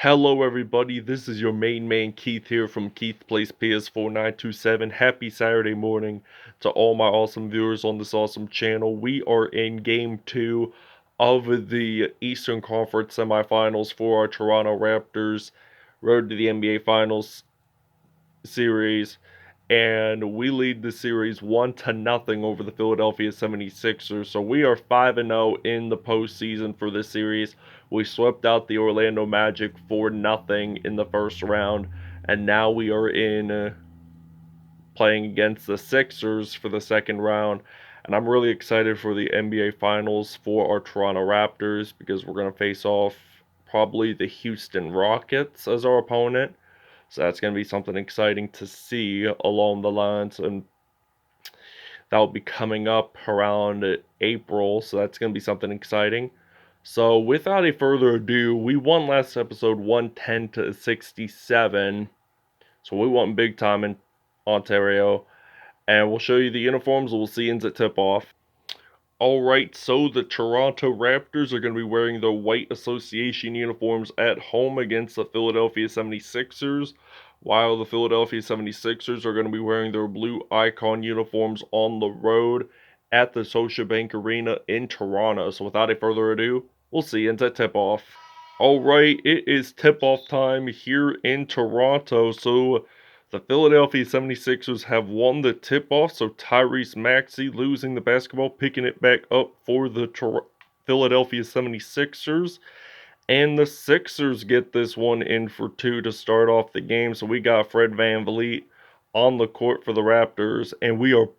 Hello everybody, this is your main man Keith here from Keith Plays PS4 927. Happy Saturday morning to all my awesome viewers on this awesome channel. We are in Game 2 of the Eastern Conference Semifinals for our Toronto Raptors Road to the NBA Finals series. And we lead the series 1-0 over the Philadelphia 76ers. So we are 5-0 in the postseason for this series. We swept out the Orlando Magic 4-0 in the first round, and now we are in playing against the Sixers for the second round. And I'm really excited for the NBA Finals for our Toronto Raptors because we're going to face off probably the Houston Rockets as our opponent. So that's going to be something exciting to see along the lines, and that will be coming up around April, so that's going to be something exciting. So without a further ado, we won last episode 110-67, so we won big time in Ontario, and we'll show you the uniforms, we'll see ends at tip-off. Alright, so the Toronto Raptors are going to be wearing their white association uniforms at home against the Philadelphia 76ers, while the Philadelphia 76ers are going to be wearing their blue icon uniforms on the road at the Scotiabank Arena in Toronto. So without a further ado, we'll see ends at tip-off. Alright, it is tip-off time here in Toronto, so the Philadelphia 76ers have won the tip-off, so Tyrese Maxey losing the basketball, picking it back up for the Philadelphia 76ers. And the Sixers get this one in for two to start off the game. So we got Fred VanVleet on the court for the Raptors, and we are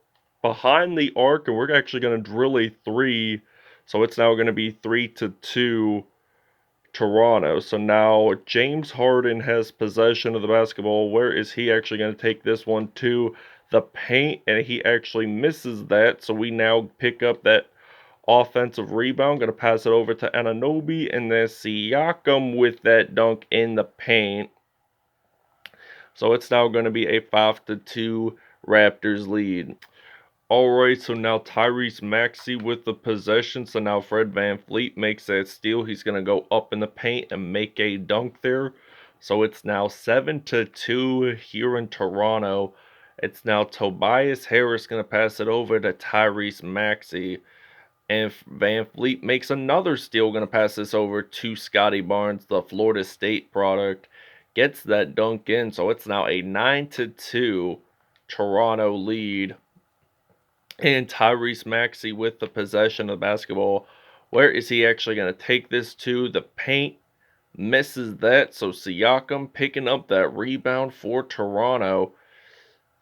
behind the arc, and we're actually going to drill a three. So it's now going to be 3-2 Toronto. So now James Harden has possession of the basketball. Where is he actually going to take this one to the paint? And he actually misses that. So we now pick up that offensive rebound. Going to pass it over to Anunoby, and then Siakam with that dunk in the paint. So it's now going to be a 5-2 Raptors lead. Alright, so now Tyrese Maxey with the possession. So now Fred VanVleet makes that steal. He's going to go up in the paint and make a dunk there. So it's now 7-2 here in Toronto. It's now Tobias Harris going to pass it over to Tyrese Maxey. And VanVleet makes another steal. Going to pass this over to Scotty Barnes, the Florida State product. Gets that dunk in. So it's now a 9-2 Toronto lead. And Tyrese Maxey with the possession of the basketball. Where is he actually going to take this to? The paint. Misses that. So Siakam picking up that rebound for Toronto.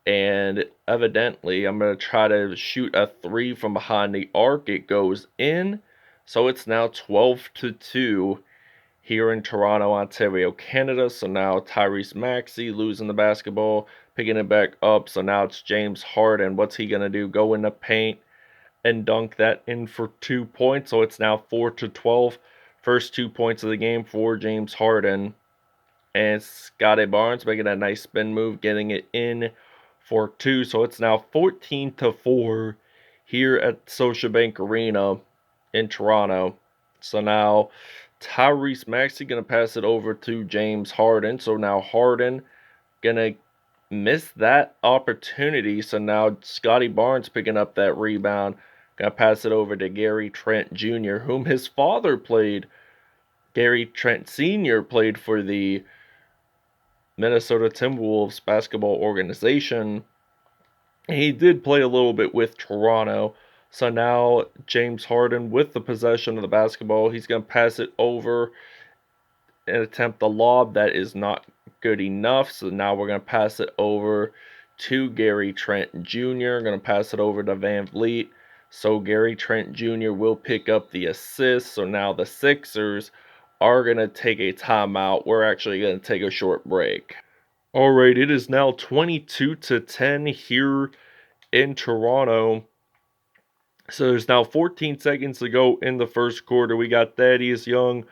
And evidently, I'm going to try to shoot a three from behind the arc. It goes in. So it's now 12-2 here in Toronto, Ontario, Canada. So now Tyrese Maxey losing the basketball, picking it back up. So now it's James Harden. What's he going to do? Go in the paint and dunk that in for 2 points. So it's now 4-12. First 2 points of the game for James Harden. And Scotty Barnes making a nice spin move, getting it in for 2. So it's now 14-4 here at Scotiabank Arena in Toronto. So now Tyrese Maxey going to pass it over to James Harden. So now Harden going to miss that opportunity. So now Scotty Barnes picking up that rebound. Going to pass it over to Gary Trent Jr., whom his father played. Gary Trent Sr. played for the Minnesota Timberwolves basketball organization. He did play a little bit with Toronto. So now James Harden with the possession of the basketball. He's going to pass it over and attempt the lob. That is not good enough. So now we're going to pass it over to Gary Trent Jr. Going to pass it over to VanVleet. So Gary Trent Jr. will pick up the assist. So now the Sixers are going to take a timeout. We're actually going to take a short break. Alright, it is now 22-10 here in Toronto. So there's now 14 seconds to go in the first quarter. We got Thaddeus Young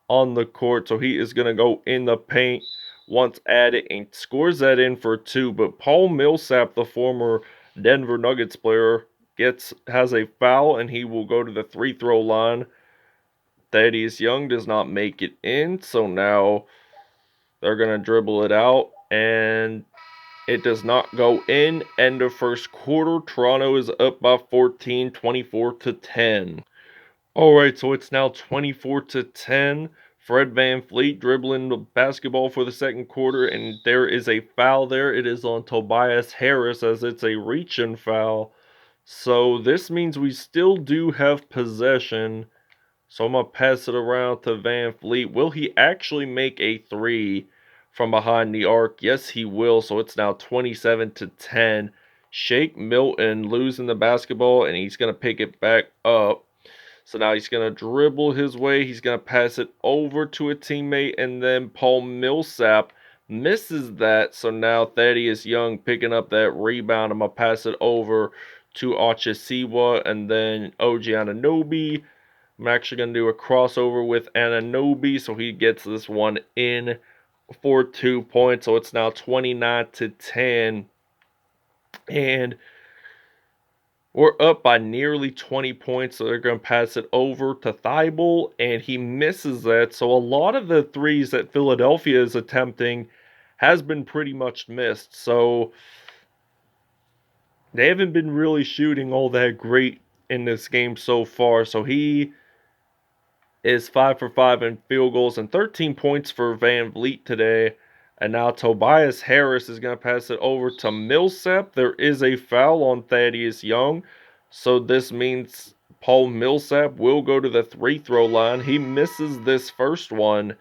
on the court, so he is going to go in the paint once added and scores that in for 2. But Paul Millsap, the former Denver Nuggets player, has a foul, and he will go to the free throw line. Thaddeus Young does not make it in, so now They're going to dribble it out, and it does not go in. End of first quarter. Toronto is up by 14, 24-10. Alright, so it's now 24-10. Fred VanVleet dribbling the basketball for the second quarter, and there is a foul there. It is on Tobias Harris, as it's a reach-in foul. So this means we still do have possession. So I'm going to pass it around to VanVleet. Will he actually make a three from behind the arc? Yes, he will. So it's now 27-10. Shake Milton losing the basketball, and he's going to pick it back up. So now he's going to dribble his way. He's going to pass it over to a teammate, and then Paul Millsap misses that. So now Thaddeus Young picking up that rebound. I'm going to pass it over to Achesiwa and then OG Anunoby. I'm actually going to do a crossover with Anunoby, so he gets this one in for 2 points. So it's now 29-10. And we're up by nearly 20 points, so they're going to pass it over to Thibault, and he misses that. So a lot of the threes that Philadelphia is attempting has been pretty much missed. So they haven't been really shooting all that great in this game so far. So he is 5 for 5 in field goals and 13 points for VanVleet today. And now Tobias Harris is going to pass it over to Millsap. There is a foul on Thaddeus Young. So this means Paul Millsap will go to the free-throw line. He misses this first one,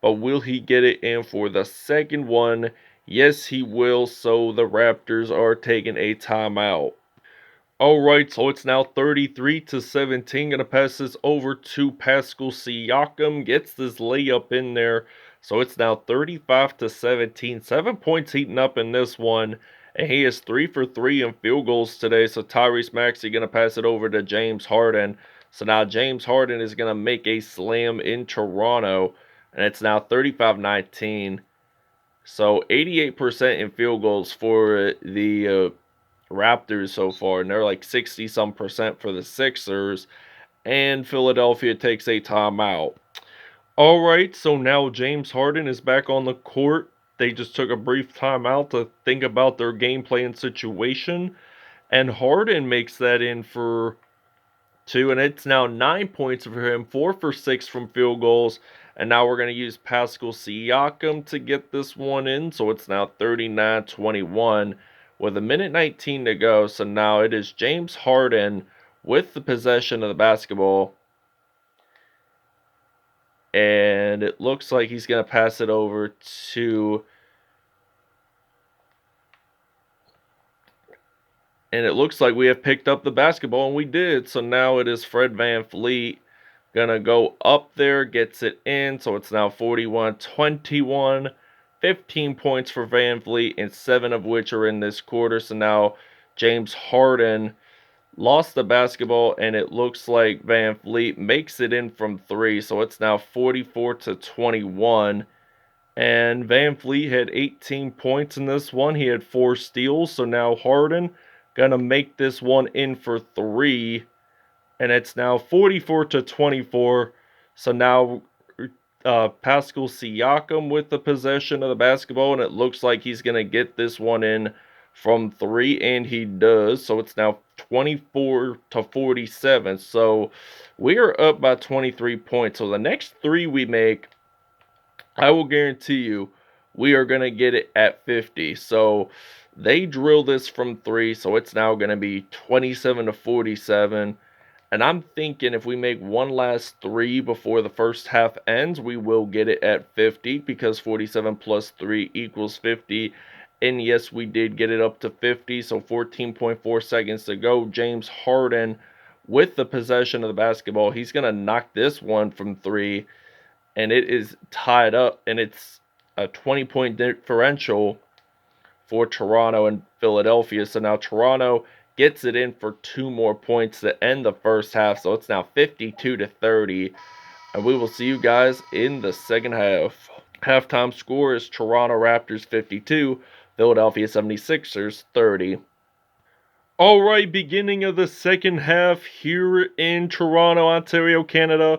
but will he get it in for the second one? Yes, he will. So the Raptors are taking a timeout. Alright, so it's now 33-17. Gonna pass this over to Pascal Siakam. Gets this layup in there. So it's now 35-17. 7 points heating up in this one. And he is 3 for 3 in field goals today. So Tyrese Maxey gonna pass it over to James Harden. So now James Harden is gonna make a slam in Toronto. And it's now 35-19. So 88% in field goals for the Raptors so far, and they're like 60-some% for the Sixers, and Philadelphia takes a timeout. Alright, so now James Harden is back on the court. They just took a brief timeout to think about their gameplay and situation, and Harden makes that in for 2, and it's now 9 points for him, 4 for 6 from field goals. And now we're going to use Pascal Siakam to get this one in. So it's now 39-21 with 1:19 to go. So now it is James Harden with the possession of the basketball. And it looks like he's going to pass it over to... And it looks like we have picked up the basketball, and we did. So now it is Fred VanVleet. Gonna go up there, gets it in, so it's now 41-21. 15 points for VanVleet, and 7 of which are in this quarter. So now James Harden lost the basketball, and it looks like VanVleet makes it in from 3. So it's now 44-21. And VanVleet had 18 points in this one. He had 4 steals. So now Harden gonna make this one in for 3. And it's now 44-24. So now Pascal Siakam with the possession of the basketball. And it looks like he's going to get this one in from 3. And he does. So it's now 24-47. So we are up by 23 points. So the next 3 we make, I will guarantee you, we are going to get it at 50. So they drill this from 3. So it's now going to be 27-47. And I'm thinking if we make one last 3 before the first half ends, we will get it at 50, because 47 plus 3 equals 50. And yes, we did get it up to 50, so 14.4 seconds to go. James Harden with the possession of the basketball. He's going to knock this one from 3, and it is tied up, and it's a 20-point differential for Toronto and Philadelphia. So now Toronto gets it in for 2 more points to end the first half. So it's now 52-30. And we will see you guys in the second half. Halftime score is Toronto Raptors 52, Philadelphia 76ers 30. Alright, beginning of the second half here in Toronto, Ontario, Canada.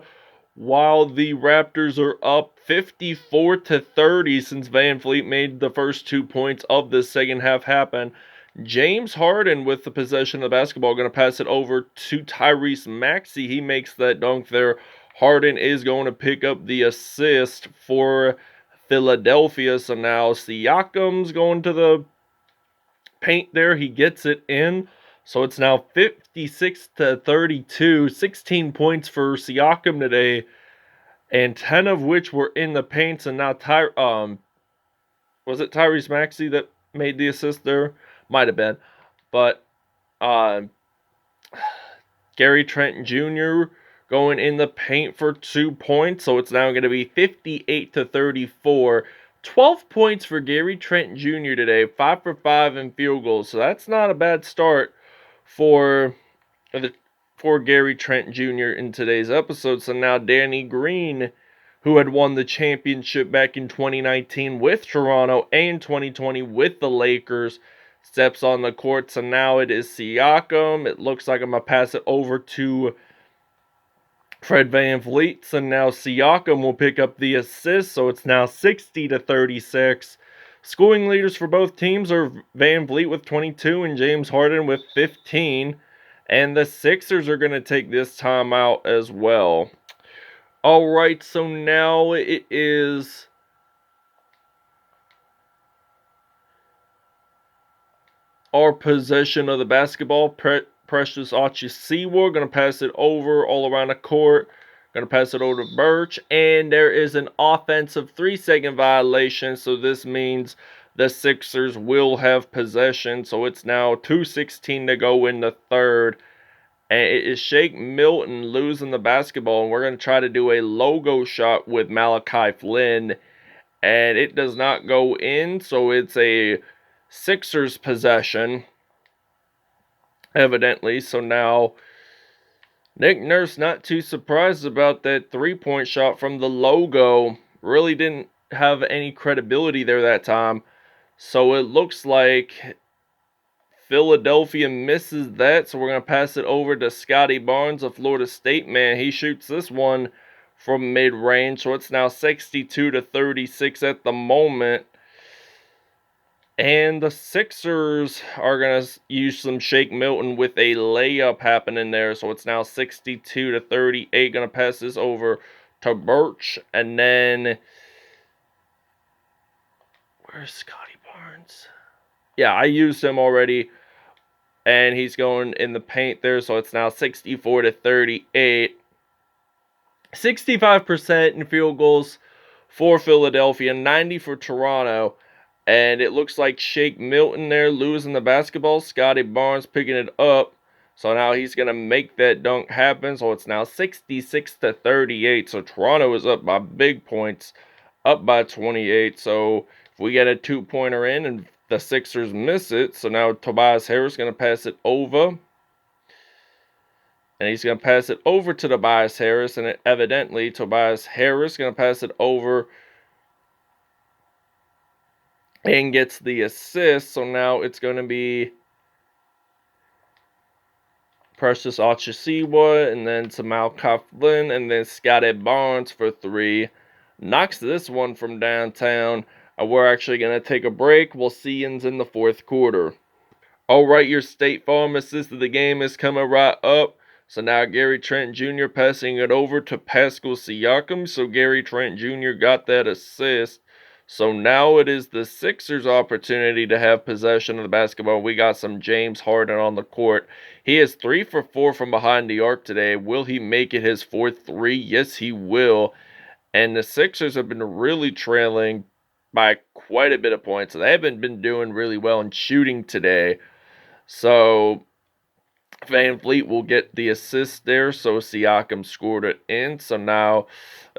while the Raptors are up 54-30 since VanVleet made the first 2 points of the second half happen. James Harden with the possession of the basketball going to pass it over to Tyrese Maxey. He makes that dunk there. Harden is going to pick up the assist for Philadelphia. So now Siakam's going to the paint there. He gets it in. So it's now 56-32. 16 points for Siakam today, and 10 of which were in the paints. And now was it Tyrese Maxey that made the assist there? Might have been. But Gary Trent Jr. going in the paint for 2 points. So it's now going to be 58-34. 12 points for Gary Trent Jr. today. 5 for 5 in field goals. So that's not a bad start for Gary Trent Jr. in today's episode. So now Danny Green, who had won the championship back in 2019 with Toronto and 2020 with the Lakers, steps on the court. So now it is Siakam. It looks like I'm going to pass it over to Fred VanVleet. So now Siakam will pick up the assist. So it's now 60-36. Scoring leaders for both teams are VanVleet with 22 and James Harden with 15. And the Sixers are going to take this timeout as well. All right, so now it is our possession of the basketball. Precious Achiuwa going to pass it over all around the court. Going to pass it over to Birch. And there is an offensive 3-second violation. So this means the Sixers will have possession. So it's now 2:16 to go in the third. And it is Shake Milton losing the basketball. And we're going to try to do a logo shot with Malachi Flynn. And it does not go in. So it's a Sixers possession, evidently. So now Nick Nurse not too surprised about that 3-point shot from the logo. Really didn't have any credibility there that time. So it looks like Philadelphia misses that, so we're going to pass it over to Scotty Barnes, a Florida State man. He shoots this one from mid-range, so it's now 62-36 at the moment. And the Sixers are going to use some Shake Milton with a layup happening there, so it's now 62-38. Going to pass this over to Birch, and then where's Scotty Barnes? Yeah, I used him already. And he's going in the paint there, so it's now 64-38. 65% in field goals for Philadelphia, 90 for Toronto. And it looks like Shake Milton there losing the basketball. Scotty Barnes picking it up. So now he's going to make that dunk happen. So it's now 66-38. So Toronto is up by big points, up by 28. So if we get a 2-pointer in and the Sixers miss it, so now Tobias Harris going to pass it over. And he's going to pass it over to Tobias Harris, and evidently Tobias Harris going to pass it over and gets the assist. So now it's going to be Precious Achiuwa, and then to Malachi Flynn, and then Scotty Barnes for 3. Knocks this one from downtown. We're actually going to take a break. We'll see you in the fourth quarter. All right, your State Farm assist of the game is coming right up. So now Gary Trent Jr. passing it over to Pascal Siakam. So Gary Trent Jr. got that assist. So now it is the Sixers' opportunity to have possession of the basketball. We got some James Harden on the court. He is 3 for 4 from behind the arc today. Will he make it his fourth 3? Yes, he will. And the Sixers have been really trailing by quite a bit of points. So they haven't been doing really well in shooting today. So VanVleet will get the assist there. So Siakam scored it in. So now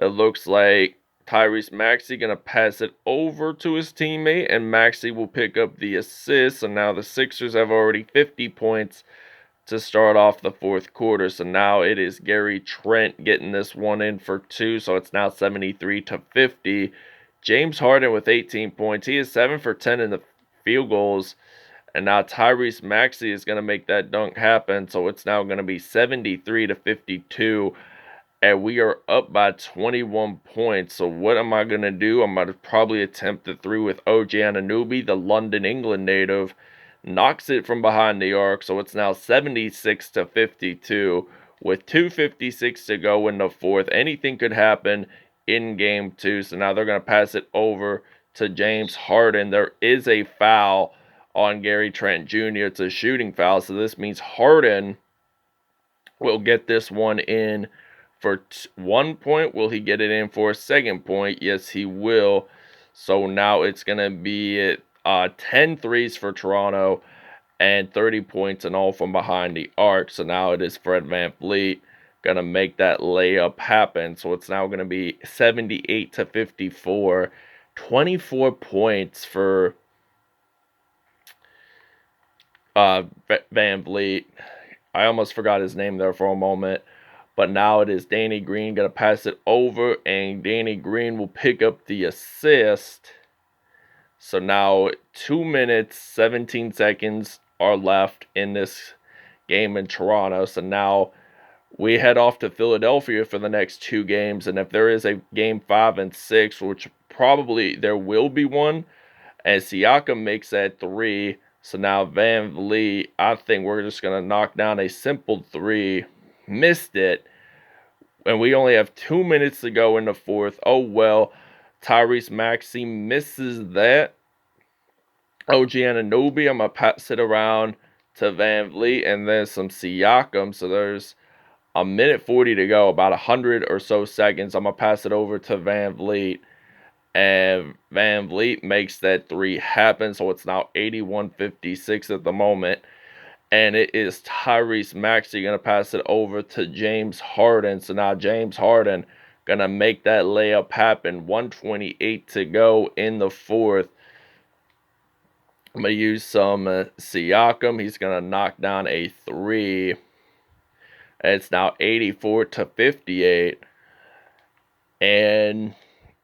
it looks like Tyrese Maxey going to pass it over to his teammate. And Maxey will pick up the assist. So now the Sixers have already 50 points to start off the fourth quarter. So now it is Gary Trent getting this one in for 2. So it's now 73-50. James Harden with 18 points. He is 7 for 10 in the field goals. And now Tyrese Maxey is going to make that dunk happen. So it's now going to be 73-52. and we are up by 21 points. So what am I going to do? I'm going to probably attempt the three with OG Anunoby, the London, England native. Knocks it from behind the arc, so it's now 76-52 with 2:56 to go in the fourth. Anything could happen in game two, so now they're going to pass it over to James Harden. There is a foul on Gary Trent Jr. It's a shooting foul, so this means Harden will get this one in for 1 point. Will he get it in for a second point? Yes, he will. So now it's going to be 10 threes for Toronto and 30 points and all from behind the arc. So now it is Fred VanVleet going to make that layup happen. So it's now going to be 78-54. 24 points for VanVleet. I almost forgot his name there for a moment. But now it is Danny Green going to pass it over, and Danny Green will pick up the assist. So now 2 minutes, 17 seconds are left in this game in Toronto. So now we head off to Philadelphia for the next 2 games. And if there is a game 5 and 6, which probably there will be one, and Siakam makes that 3. So now VanVleet, I think we're just going to knock down a simple 3. Missed it. And we only have 2 minutes to go in the fourth. Oh, well. Tyrese Maxey misses that. OG Anunoby, I'm going to pass it around to VanVleet. And then some Siakam. So there's a minute 40 to go. About 100 or so seconds. I'm going to pass it over to VanVleet. And VanVleet makes that 3 happen. So it's now 81-56 at the moment. And it is Tyrese Maxey going to pass it over to James Harden. So now James Harden going to make that layup happen. 1:28 to go in the fourth. I'm going to use some Siakam. He's going to knock down a 3. And it's now 84-58. And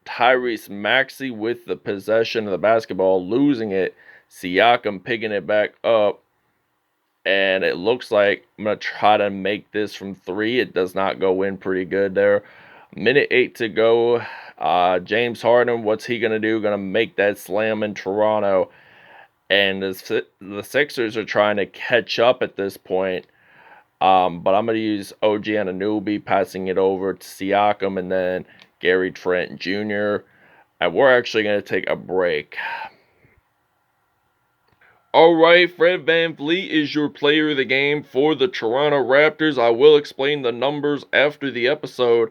Tyrese Maxey with the possession of the basketball, losing it. Siakam picking it back up. And it looks like I'm going to try to make this from 3. It does not go in pretty good there. Minute 8 to go. James Harden, what's he going to do? Going to make that slam in Toronto. And the Sixers are trying to catch up at this point. But I'm going to use OG Anunoby, passing it over to Siakam and then Gary Trent Jr. And we're actually going to take a break. Alright, Fred VanVleet is your player of the game for the Toronto Raptors. I will explain the numbers after the episode.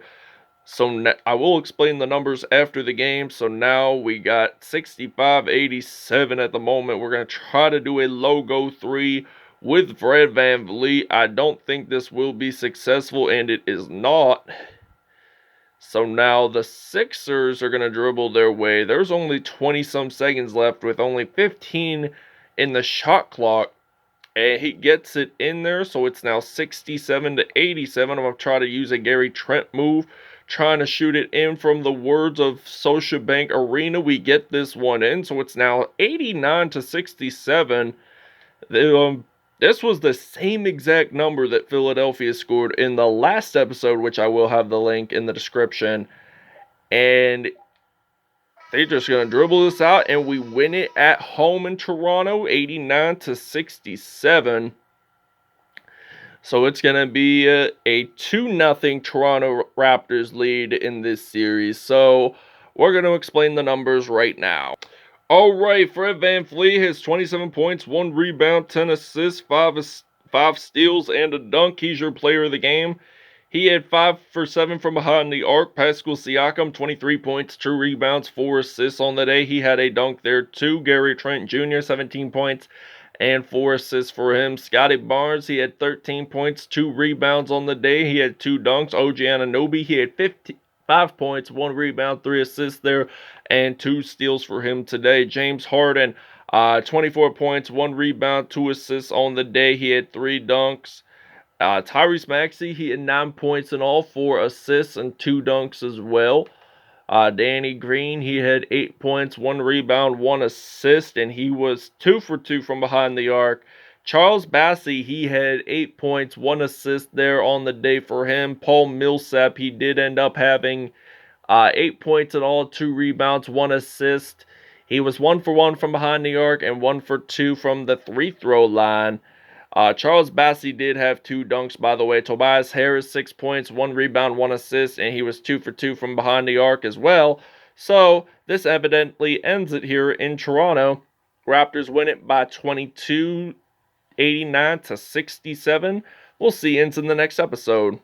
I will explain the numbers after the game. So now we got 65-87 at the moment. We're going to try to do a logo 3 with Fred VanVleet. I don't think this will be successful, and it is not. So now the Sixers are going to dribble their way. There's only 20-some seconds left with only 15 in the shot clock, and he gets it in there. So it's now 67-87. I'm going to try to use a Gary Trent move, trying to shoot it in from the words of Scotiabank Arena. We get this one in, so it's now 89-67. This was the same exact number that Philadelphia scored in the last episode, which I will have the link in the description. And they're just going to dribble this out, and we win it at home in Toronto, 89-67. So it's going to be a 2-0 Toronto Raptors lead in this series. So we're going to explain the numbers right now. Alright, Fred VanVleet has 27 points, 1 rebound, 10 assists, 5 steals, and a dunk. He's your player of the game. He had 5 for 7 from behind the arc. Pascal Siakam, 23 points, 2 rebounds, 4 assists on the day. He had a dunk there too. Gary Trent Jr., 17 points and 4 assists for him. Scotty Barnes, he had 13 points, 2 rebounds on the day. He had 2 dunks. OG Anunoby, he had 5 points, 1 rebound, 3 assists there, and 2 steals for him today. James Harden, 24 points, 1 rebound, 2 assists on the day. He had 3 dunks. Tyrese Maxey, he had 9 points in all, 4 assists and 2 dunks as well. Danny Green, he had 8 points, 1 rebound, 1 assist, and he was 2 for 2 from behind the arc. Charles Bassey, he had 8 points, 1 assist there on the day for him. Paul Millsap, he did end up having 8 points in all, 2 rebounds, 1 assist. He was 1 for 1 from behind the arc and 1 for 2 from the free throw line. Charles Bassey did have 2 dunks, by the way. Tobias Harris, 6 points, 1 rebound, 1 assist, and he was 2 for 2 from behind the arc as well. So this evidently ends it here in Toronto. Raptors win it by 22, 89 to 67. We'll see you in the next episode.